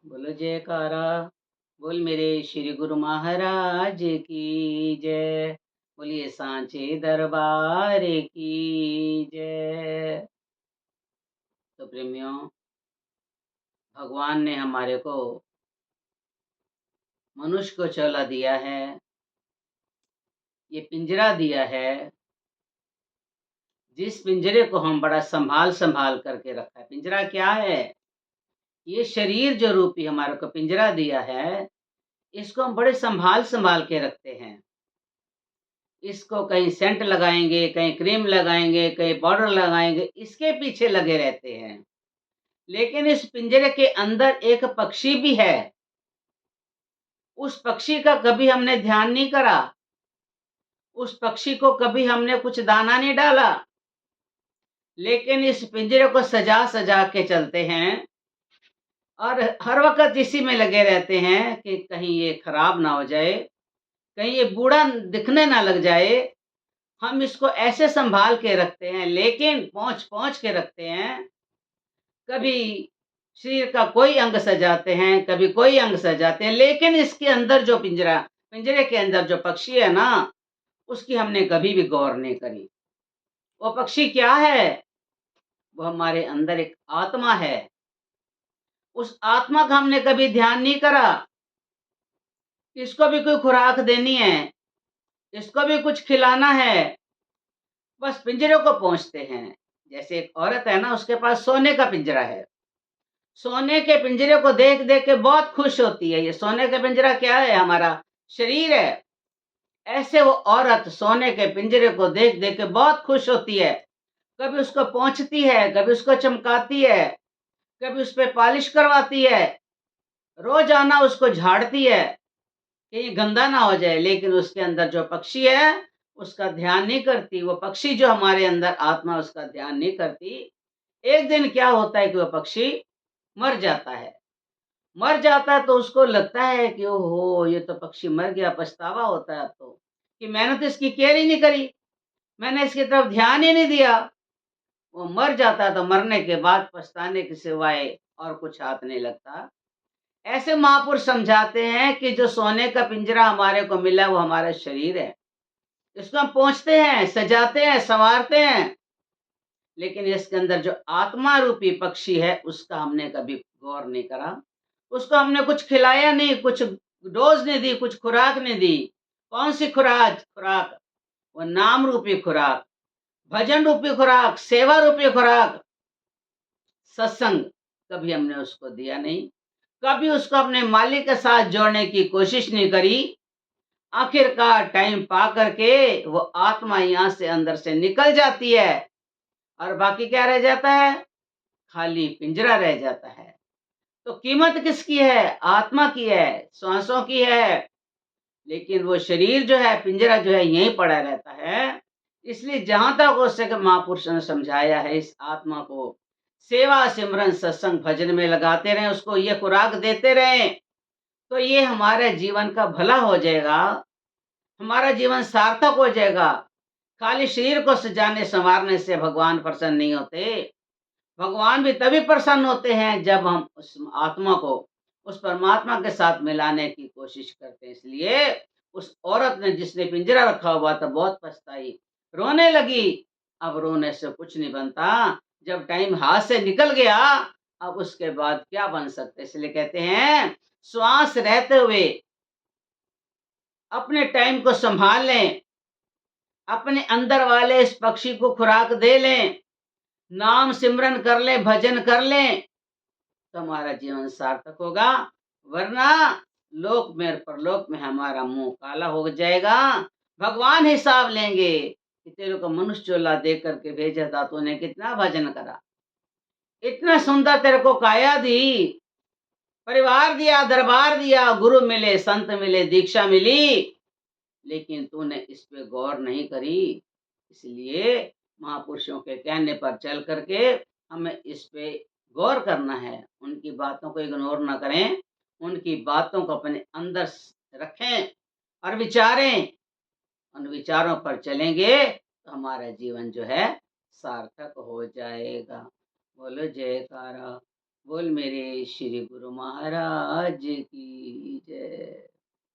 बोलो जयकारा। बोल मेरे श्री गुरु महाराज की जय। बोलिए सांचे दरबार की जय। तो प्रेमियों, भगवान ने हमारे को मनुष्य को चौला दिया है, ये पिंजरा दिया है। जिस पिंजरे को हम बड़ा संभाल संभाल करके रखा है। पिंजरा क्या है? ये शरीर जो रूपी हमारे को पिंजरा दिया है, इसको हम बड़े संभाल संभाल के रखते हैं। इसको कहीं सेंट लगाएंगे, कहीं क्रीम लगाएंगे, कहीं पाउडर लगाएंगे, इसके पीछे लगे रहते हैं। लेकिन इस पिंजरे के अंदर एक पक्षी भी है। उस पक्षी का कभी हमने ध्यान नहीं करा। उस पक्षी को कभी हमने कुछ दाना नहीं डाला। लेकिन इस पिंजरे को सजा सजा के चलते हैं और हर वक्त इसी में लगे रहते हैं कि कहीं ये खराब ना हो जाए, कहीं ये बूढ़ा दिखने ना लग जाए। हम इसको ऐसे संभाल के रखते हैं, लेकिन पोंछ-पोंछ के रखते हैं। कभी शरीर का कोई अंग सजाते हैं, कभी कोई अंग सजाते हैं, लेकिन इसके अंदर जो पिंजरे के अंदर जो पक्षी है ना, उसकी हमने कभी भी गौर नहीं करी। वो पक्षी क्या है? वो हमारे अंदर एक आत्मा है। उस आत्मा का हमने कभी ध्यान नहीं करा। इसको भी कोई खुराक देनी है, इसको भी कुछ खिलाना है। बस पिंजरे को पोंछते हैं। जैसे एक औरत है ना, उसके पास सोने का पिंजरा है। सोने के पिंजरे को देख देख के बहुत खुश होती है। ये सोने का पिंजरा क्या है? हमारा शरीर है। ऐसे वो औरत सोने के पिंजरे को देख देख के बहुत खुश होती है। कभी उसको पोंछती है, कभी उसको चमकाती है, कभी उस पे पॉलिश करवाती है, रोजाना उसको झाड़ती है कि ये गंदा ना हो जाए। लेकिन उसके अंदर जो पक्षी है, उसका ध्यान नहीं करती। वो पक्षी जो हमारे अंदर आत्मा, उसका ध्यान नहीं करती। एक दिन क्या होता है कि वो पक्षी मर जाता है। मर जाता है तो उसको लगता है कि ओहो! ये तो पक्षी मर गया, पछतावा होता है अब तो, कि मैंने तो इसकी केयर ही नहीं करी, मैंने इसकी तरफ ध्यान ही नहीं दिया। वो मर जाता है तो मरने के बाद पछताने के सिवाय और कुछ हाथ नहीं लगता। ऐसे महापुरुष समझाते हैं कि जो सोने का पिंजरा हमारे को मिला है, वो हमारा शरीर है। इसको हम पोंछते हैं, सजाते हैं, सँवारते हैं, लेकिन इसके अंदर जो आत्मा रूपी पक्षी है, उसका हमने कभी गौर नहीं करा। उसको हमने कुछ खिलाया नहीं, कुछ डोज़ नहीं दी, कुछ खुराक नहीं दी। कौन-सी खुराक? वो नाम रूपी खुराक, भजन रूपी खुराक, सेवा रूपी खुराक, सत्संग कभी हमने उसको दिया नहीं। कभी उसको अपने मालिक के साथ जोड़ने की कोशिश नहीं करी। आखिरकार टाइम पा करके वो आत्मा यहाँ से अंदर से निकल जाती है और बाकी क्या रह जाता है? खाली पिंजरा रह जाता है। तो कीमत किसकी है? आत्मा की है, श्वासों की है। लेकिन वो शरीर जो है, पिंजरा जो है, यहीं पड़ा रहता है। इसलिए जहाँ तक हो सके महापुरुषों ने समझाया है, इस आत्मा को सेवा, सिमरन, सत्संग, भजन में लगाते रहें, उसको ये खुराक देते रहें, तो ये हमारे जीवन का भला हो जाएगा, हमारा जीवन सार्थक हो जाएगा। खाली शरीर को सजाने संवारने से भगवान प्रसन्न नहीं होते। भगवान भी तभी प्रसन्न होते हैं जब हम उस आत्मा को उस परमात्मा के साथ मिलाने की कोशिश करते हैं। इसलिए उस औरत ने, जिसने पिंजरा रखा हुआ था, बहुत पछताई, रोने लगी। अब रोने से कुछ नहीं बनता। जब टाइम हाथ से निकल गया, अब उसके बाद क्या बन सकते। इसलिए कहते हैं, श्वास रहते हुए अपने टाइम को संभाल लें, अपने अंदर वाले इस पक्षी को खुराक दे लें, नाम सिमरन कर लें, भजन कर लें, तो हमारा जीवन सार्थक होगा। वरना लोक में और परलोक में हमारा मुंह काला हो जाएगा। भगवान हिसाब लेंगे कि तेरे को मनुष्य चोला दे करके भेजा था, तूने कितना भजन करा, इतना सुंदर तेरे को काया दी, परिवार दिया, दरबार दिया, गुरु मिले, संत मिले, दीक्षा मिली, लेकिन तूने इस पे गौर नहीं करी। इसलिए महापुरुषों के कहने पर चल करके हमें इस पे गौर करना है। उनकी बातों को इग्नोर ना करें, उनकी बातों को अपने अंदर रखें और विचारें। उन विचारों पर चलेंगे तो हमारा जीवन जो है सार्थक हो जाएगा। बोलो जयकारा। बोल मेरे श्री गुरु महाराज की